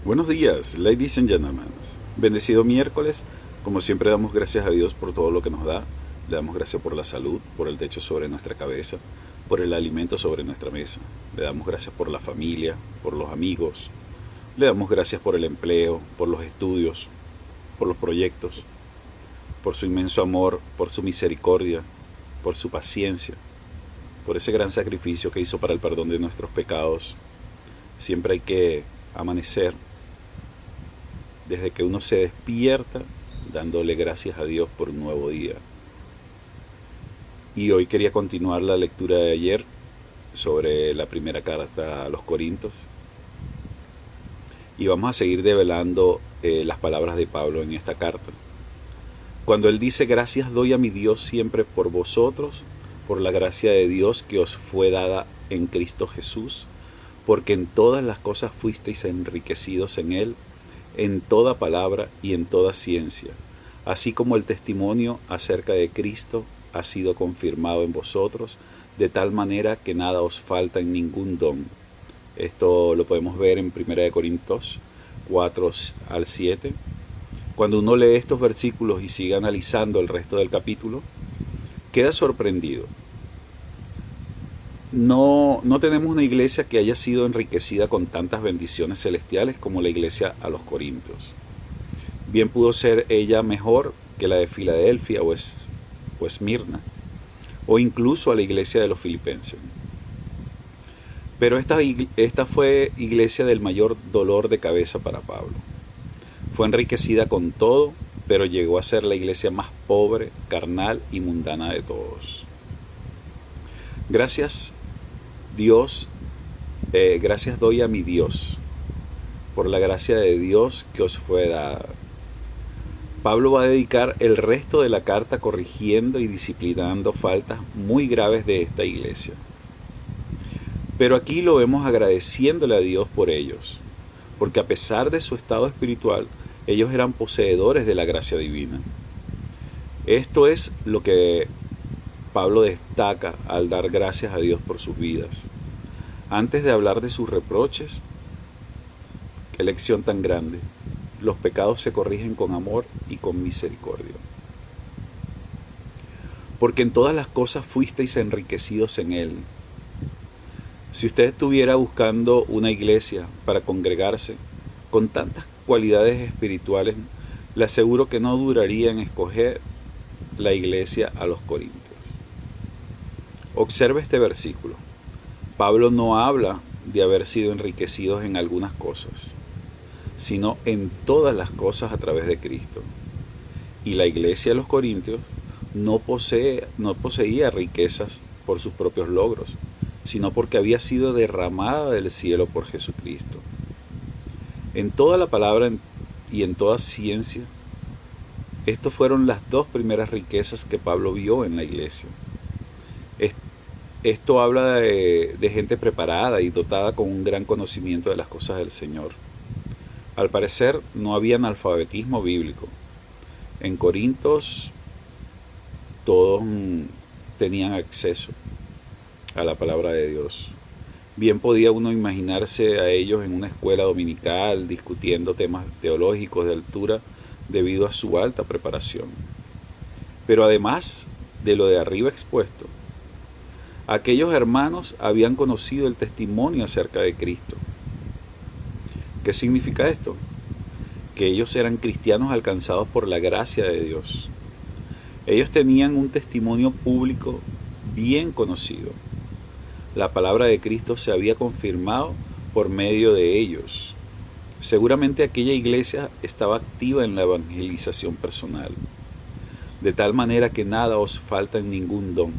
Buenos días, ladies and gentlemen. Bendecido miércoles. Como siempre damos gracias a Dios por todo lo que nos da. Le damos gracias por la salud, por el techo sobre nuestra cabeza, por el alimento sobre nuestra mesa. Le damos gracias por la familia, por los amigos. Le damos gracias por el empleo, por los estudios, por los proyectos, por su inmenso amor, por su misericordia, por su paciencia, por ese gran sacrificio que hizo para el perdón de nuestros pecados. Siempre hay que amanecer desde que uno se despierta dándole gracias a Dios por un nuevo día. Y hoy quería continuar la lectura de ayer sobre la primera carta a los Corintios. Y vamos a seguir develando las palabras de Pablo en esta carta. Cuando él dice: gracias doy a mi Dios siempre por vosotros, por la gracia de Dios que os fue dada en Cristo Jesús, porque en todas las cosas fuisteis enriquecidos en Él, en toda palabra y en toda ciencia, así como el testimonio acerca de Cristo ha sido confirmado en vosotros, de tal manera que nada os falta en ningún don. Esto lo podemos ver en 1 Corintios 4 al 7. Cuando uno lee estos versículos y sigue analizando el resto del capítulo, queda sorprendido. No tenemos una iglesia que haya sido enriquecida con tantas bendiciones celestiales como la iglesia a los Corintios. Bien pudo ser ella mejor que la de Filadelfia o Esmirna, o incluso a la iglesia de los Filipenses. Pero esta fue iglesia del mayor dolor de cabeza para Pablo. Fue enriquecida con todo, pero llegó a ser la iglesia más pobre, carnal y mundana de todos. Gracias gracias doy a mi Dios por la gracia de Dios que os fue dada. Pablo va a dedicar el resto de la carta corrigiendo y disciplinando faltas muy graves de esta iglesia. Pero aquí lo vemos agradeciéndole a Dios por ellos, porque a pesar de su estado espiritual, ellos eran poseedores de la gracia divina. Esto es lo que Pablo destaca al dar gracias a Dios por sus vidas. Antes de hablar de sus reproches, qué lección tan grande. Los pecados se corrigen con amor y con misericordia. Porque en todas las cosas fuisteis enriquecidos en Él. Si usted estuviera buscando una iglesia para congregarse con tantas cualidades espirituales, le aseguro que no duraría en escoger la iglesia a los Corintios. Observe este versículo. Pablo no habla de haber sido enriquecidos en algunas cosas, sino en todas las cosas a través de Cristo. Y la iglesia de los Corintios no poseía riquezas por sus propios logros, sino porque había sido derramada del cielo por Jesucristo. En toda la palabra y en toda ciencia, estas fueron las dos primeras riquezas que Pablo vio en la iglesia. Esto habla de gente preparada y dotada con un gran conocimiento de las cosas del Señor. Al parecer no había analfabetismo bíblico. En Corintios todos tenían acceso a la palabra de Dios. Bien podía uno imaginarse a ellos en una escuela dominical discutiendo temas teológicos de altura debido a su alta preparación. Pero además de lo de arriba expuesto, aquellos hermanos habían conocido el testimonio acerca de Cristo. ¿Qué significa esto? Que ellos eran cristianos alcanzados por la gracia de Dios. Ellos tenían un testimonio público bien conocido. La palabra de Cristo se había confirmado por medio de ellos. Seguramente aquella iglesia estaba activa en la evangelización personal, de tal manera que nada os falta en ningún don.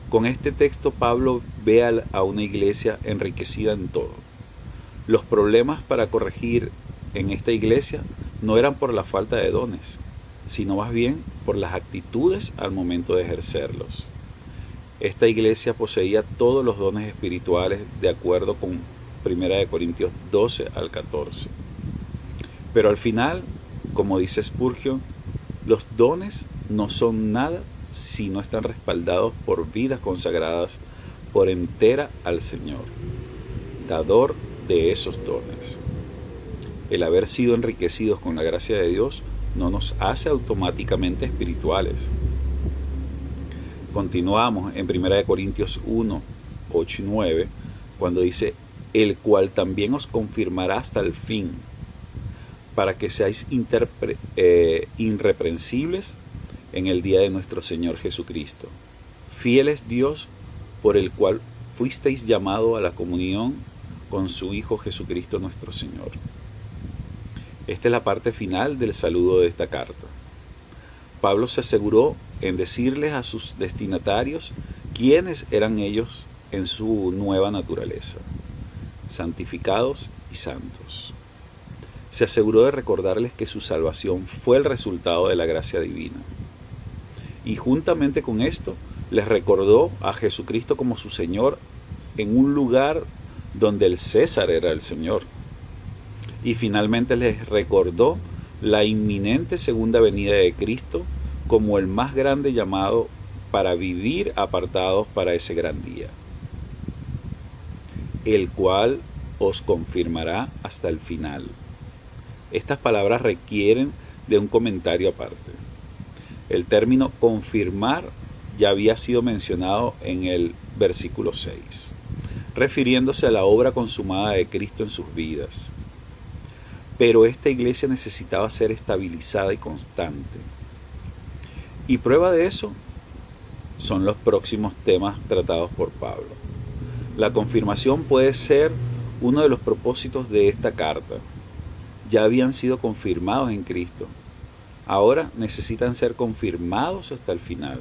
Con este texto Pablo ve a una iglesia enriquecida en todo. Los problemas para corregir en esta iglesia no eran por la falta de dones, sino más bien por las actitudes al momento de ejercerlos. Esta iglesia poseía todos los dones espirituales de acuerdo con 1 Corintios 12 al 14. Pero al final, como dice Spurgeon, los dones no son nada si no están respaldados por vidas consagradas por entera al Señor, dador de esos dones. el haber sido enriquecidos con la gracia de Dios no nos hace automáticamente espirituales. Continuamos en 1 Corintios 1, 8 y 9, cuando dice, el cual también os confirmará hasta el fin, para que seáis irreprensibles en el día de nuestro Señor Jesucristo. Fiel es Dios, por el cual fuisteis llamados a la comunión con su Hijo Jesucristo nuestro Señor. Esta es la parte final del saludo de esta carta. Pablo se aseguró en decirles a sus destinatarios quiénes eran ellos en su nueva naturaleza, santificados y santos. Se aseguró de recordarles que su salvación fue el resultado de la gracia divina. Y juntamente con esto, les recordó a Jesucristo como su Señor en un lugar donde el César era el Señor. Y finalmente les recordó la inminente segunda venida de Cristo como el más grande llamado para vivir apartados para ese gran día, el cual os confirmará hasta el final. Estas palabras requieren de un comentario aparte. El término confirmar ya había sido mencionado en el versículo 6, refiriéndose a la obra consumada de Cristo en sus vidas. Pero esta iglesia necesitaba ser estabilizada y constante. Y prueba de eso son los próximos temas tratados por Pablo. La confirmación puede ser uno de los propósitos de esta carta. Ya habían sido confirmados en Cristo. Ahora necesitan ser confirmados hasta el final,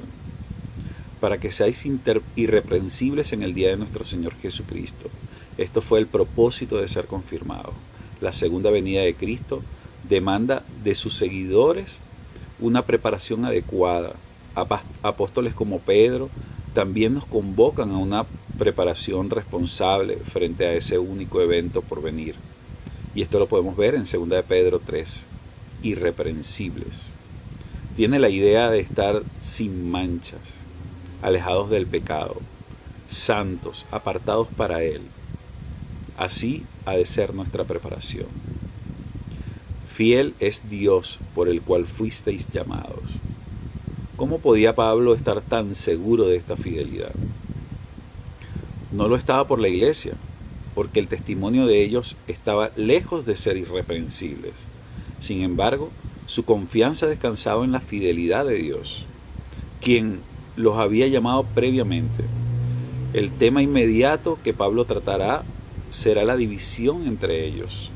para que seáis irreprensibles en el día de nuestro Señor Jesucristo. Esto fue el propósito de ser confirmados. La segunda venida de Cristo demanda de sus seguidores una preparación adecuada. Apóstoles como Pedro también nos convocan a una preparación responsable frente a ese único evento por venir. Y esto lo podemos ver en 2 de Pedro 3, irreprensibles. Tiene la idea de estar sin manchas, alejados del pecado, santos, apartados para Él. Así ha de ser nuestra preparación. Fiel es Dios por el cual fuisteis llamados. ¿Cómo podía Pablo estar tan seguro de esta fidelidad? No lo estaba por la iglesia, porque el testimonio de ellos estaba lejos de ser irreprensibles. Sin embargo, su confianza descansaba en la fidelidad de Dios, quien los había llamado previamente. El tema inmediato que Pablo tratará será la división entre ellos.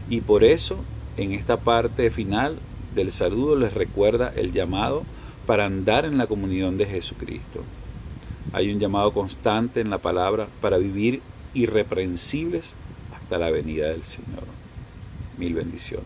Y por eso, en esta parte final del saludo les recuerda el llamado para andar en la comunión de Jesucristo. Hay un llamado constante en la palabra para vivir irreprensibles hasta la venida del Señor. Mil bendiciones.